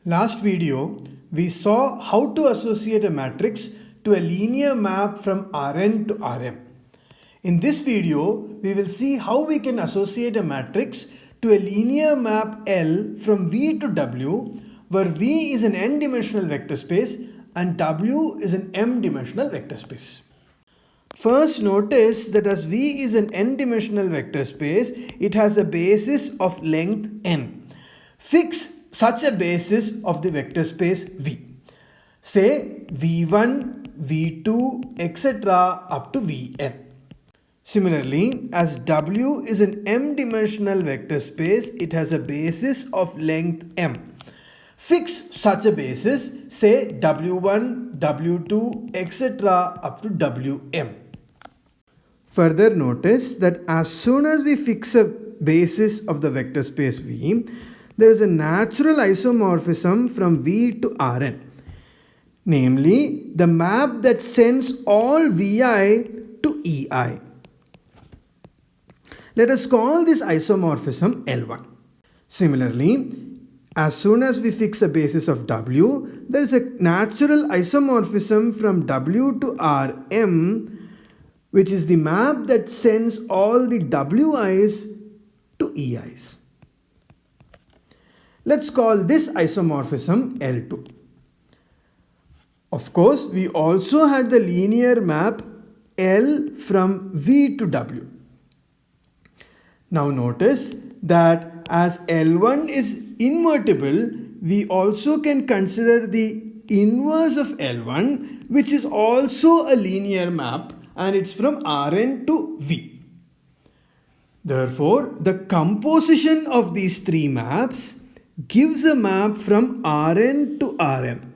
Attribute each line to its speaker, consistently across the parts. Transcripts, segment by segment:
Speaker 1: Last video, we saw how to associate a matrix to a linear map from Rn to Rm. In this video, we will see how we can associate a matrix to a linear map L from V to W, where V is an n-dimensional vector space and W is an m-dimensional vector space. First, notice that as V is an n-dimensional vector space, it has a basis of length n. Fix such a basis of the vector space V. Say V1, V2, etc. up to Vn. Similarly, as W is an m-dimensional vector space, it has a basis of length m. Fix such a basis, say W1, W2, etc. up to Wm. Further, notice that as soon as we fix a basis of the vector space V, there is a natural isomorphism from V to Rn, namely the map that sends all Vi to Ei. Let us call this isomorphism L1. Similarly, as soon as we fix a basis of W, there is a natural isomorphism from W to Rm, which is the map that sends all the Wi's to Ei's. Let's call this isomorphism L2. Of course, we also had the linear map L from V to W. Now notice that as L1 is invertible, we also can consider the inverse of L1, which is also a linear map, and it's from Rn to V. Therefore, the composition of these three maps gives a map from Rn to Rm,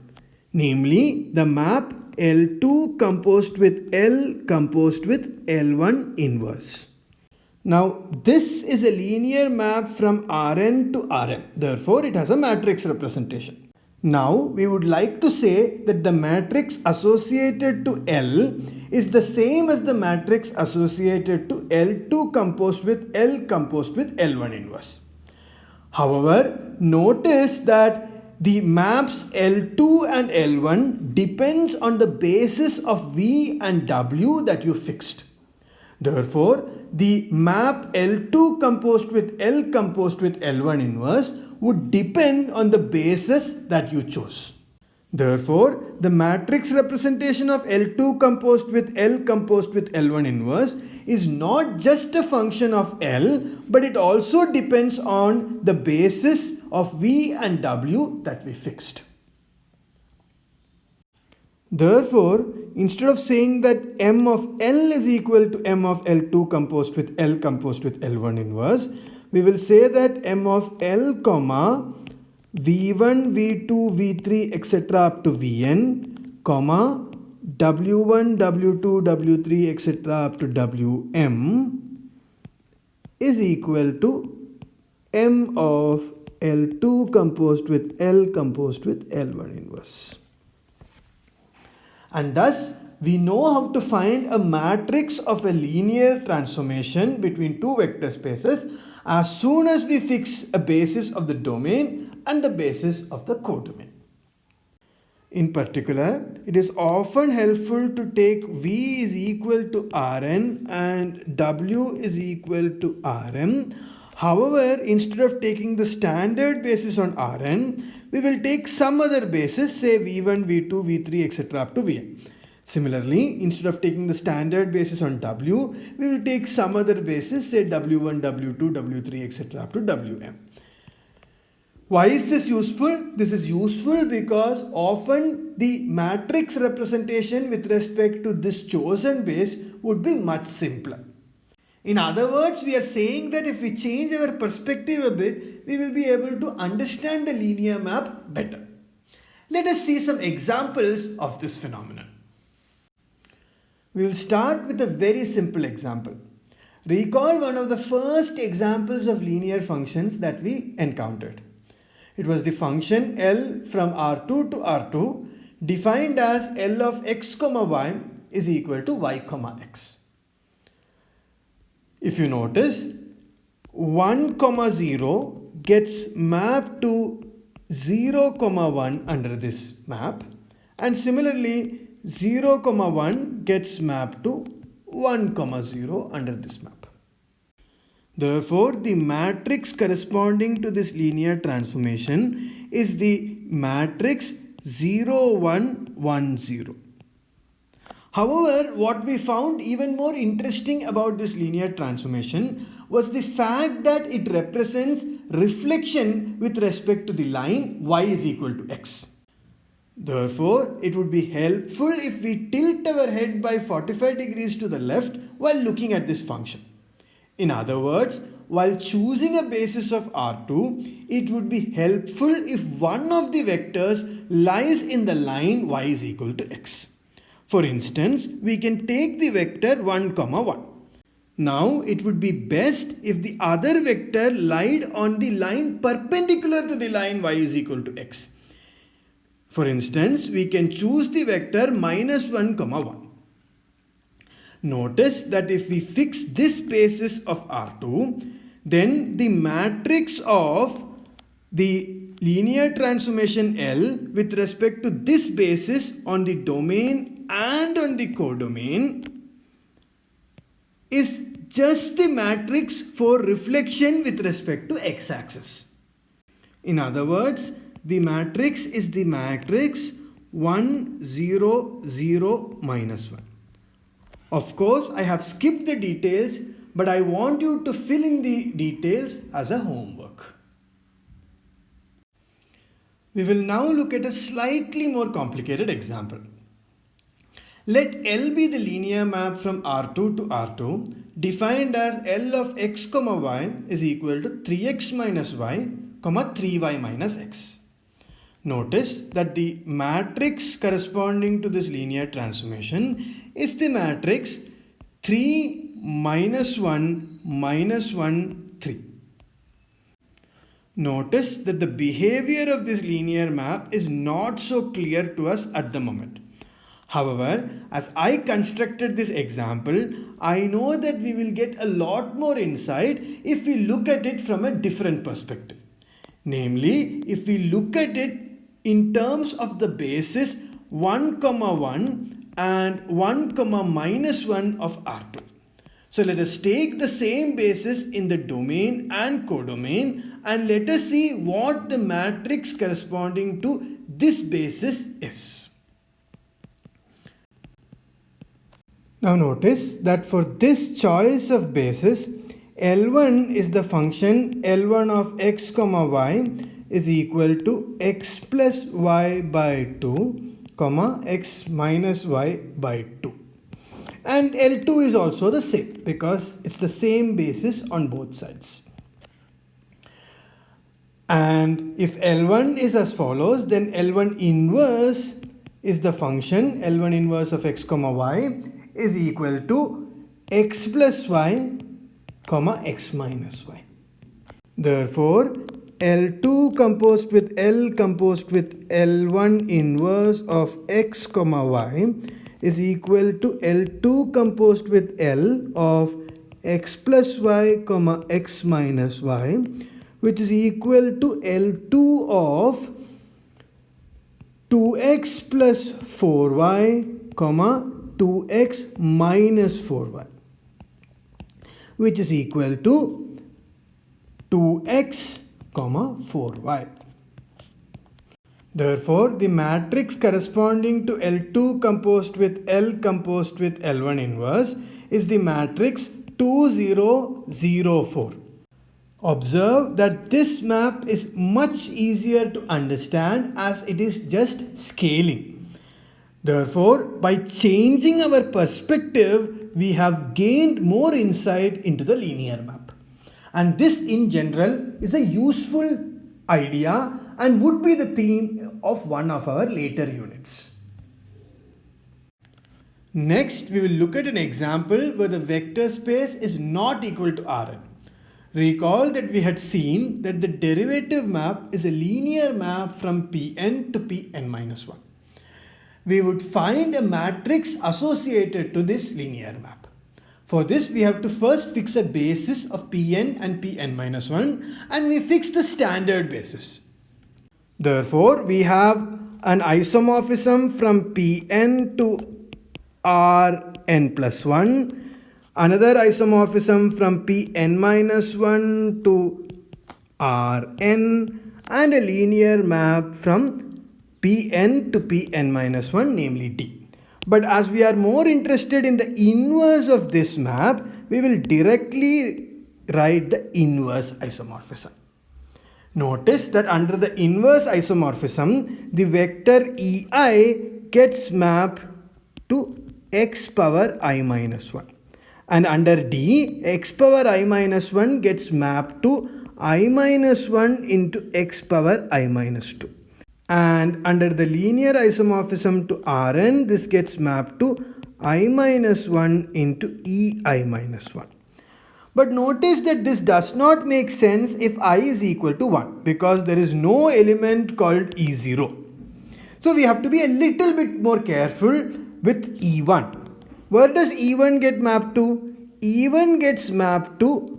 Speaker 1: namely the map L2 composed with L composed with L1 inverse. Now, this is a linear map from Rn to Rm. Therefore, it has a matrix representation. Now, we would like to say that the matrix associated to L is the same as the matrix associated to L2 composed with L composed with L1 inverse. However, notice that the maps L2 and L1 depends on the basis of V and W that you fixed. Therefore, the map L2 composed with L composed with L1 inverse would depend on the basis that you chose. Therefore, the matrix representation of L2 composed with L composed with L1 inverse is not just a function of L, but it also depends on the basis of V and W that we fixed. Therefore, instead of saying that M of L is equal to M of L2 composed with L composed with L1 inverse, we will say that M of L comma V1, V2, V3, etc. up to Vn, comma W1, W2, W3, etc. up to Wm is equal to M of L2 composed with L composed with L1 inverse. And thus, we know how to find a matrix of a linear transformation between two vector spaces as soon as we fix a basis of the domain and the basis of the codomain. In particular, it is often helpful to take V is equal to Rn and W is equal to Rm. However, instead of taking the standard basis on Rn, we will take some other basis, say V1, V2, V3, etc. up to Vn. Similarly, instead of taking the standard basis on W, we will take some other basis, say W1, W2, W3, etc. up to Wm. Why is this useful? This is useful because often the matrix representation with respect to this chosen base would be much simpler. In other words, we are saying that if we change our perspective a bit, we will be able to understand the linear map better. Let us see some examples of this phenomenon. We will start with a very simple example. Recall one of the first examples of linear functions that we encountered. It was the function L from R2 to R2 defined as L of x comma y is equal to y comma x. If you notice, 1, 0 gets mapped to 0, 1 under this map, and similarly 0, 1 gets mapped to 1, 0 under this map. Therefore, the matrix corresponding to this linear transformation is the matrix 0, 1, 1, 0. However, what we found even more interesting about this linear transformation was the fact that it represents reflection with respect to the line y is equal to x. Therefore, it would be helpful if we tilt our head by 45 degrees to the left while looking at this function. In other words, while choosing a basis of R2, it would be helpful if one of the vectors lies in the line y is equal to x. For instance, we can take the vector 1, 1. Now, it would be best if the other vector lied on the line perpendicular to the line y is equal to x. For instance, we can choose the vector -1, 1. Notice that if we fix this basis of R2, then the matrix of the linear transformation L with respect to this basis on the domain and on the codomain is just the matrix for reflection with respect to x-axis. In other words, the matrix is the matrix 1, 0, 0, -1. Of course, I have skipped the details, but I want you to fill in the details as a homework. We will now look at a slightly more complicated example. Let L be the linear map from R2 to R2 defined as L of x, y is equal to 3x minus y, 3y minus x. Notice that the matrix corresponding to this linear transformation is the matrix 3, -1, -1, 3. Notice that the behavior of this linear map is not so clear to us at the moment. However, as I constructed this example, I know that we will get a lot more insight if we look at it from a different perspective. Namely, if we look at it in terms of the basis 1, 1 and 1, -1 of R2. So let us take the same basis in the domain and codomain and let us see what the matrix corresponding to this basis is. Now notice that for this choice of basis, L1 is the function L1 of x, y is equal to x plus y by 2, x minus y by 2. And L2 is also the same because it's the same basis on both sides. And if L1 is as follows, then L1 inverse is the function L1 inverse of x, y is equal to x plus y, x minus y. Therefore, L2 composed with L composed with L1 inverse of x, y is equal to L2 composed with L of x plus y, x minus y, which is equal to L2 of 2x plus 4y, 2x minus 4y, which is equal to 2x, 4y. Therefore, the matrix corresponding to L2 composed with L composed with L1 inverse is the matrix 2, 0, 0, 4. Observe that this map is much easier to understand as it is just scaling. Therefore, by changing our perspective, we have gained more insight into the linear map. And this in general is a useful idea and would be the theme of one of our later units. Next, we will look at an example where the vector space is not equal to Rn. Recall that we had seen that the derivative map is a linear map from Pn to Pn-1. We would find a matrix associated to this linear map. For this, we have to first fix a basis of Pn and Pn-1 and we fix the standard basis. Therefore, we have an isomorphism from Pn to Rn plus 1, another isomorphism from Pn minus 1 to Rn, and a linear map from Pn to Pn minus 1, namely D. But as we are more interested in the inverse of this map, we will directly write the inverse isomorphism. Notice that under the inverse isomorphism, the vector Ei gets mapped to x power I minus 1. And under D, x power I minus 1 gets mapped to I minus 1 into x power I minus 2. And under the linear isomorphism to Rn, this gets mapped to I minus 1 into Ei minus 1. But notice that this does not make sense if I is equal to 1, because there is no element called E0. So we have to be a little bit more careful with E1. Where does E1 get mapped to? E1 gets mapped to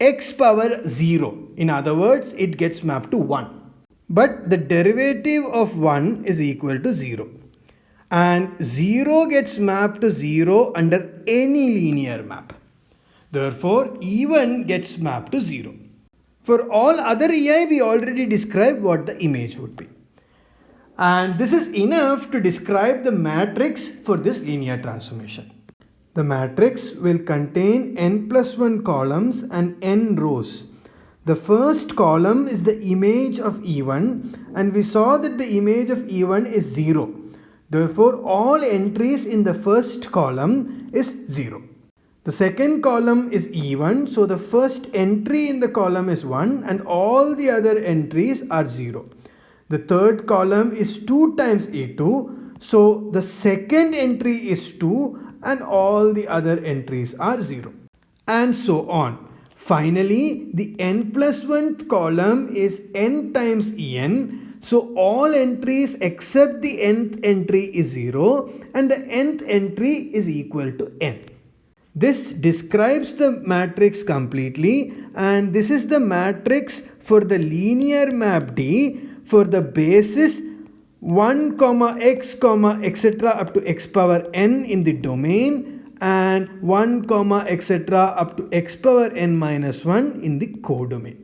Speaker 1: x power 0. In other words, it gets mapped to 1. But the derivative of 1 is equal to 0. And 0 gets mapped to 0 under any linear map. Therefore, E1 gets mapped to 0. For all other Ei, we already described what the image would be. And this is enough to describe the matrix for this linear transformation. The matrix will contain n plus 1 columns and n rows. The first column is the image of E1, and we saw that the image of E1 is 0. Therefore, all entries in the first column is 0. The second column is E1, so the first entry in the column is 1 and all the other entries are 0. The third column is 2 times E2, so the second entry is 2 and all the other entries are 0. And so on. Finally, the n plus 1th column is n times En, so all entries except the nth entry is 0 and the nth entry is equal to n. This describes the matrix completely, and this is the matrix for the linear map D for the basis 1, x, etc. up to x power n in the domain and 1, etc. up to x power n minus 1 in the codomain.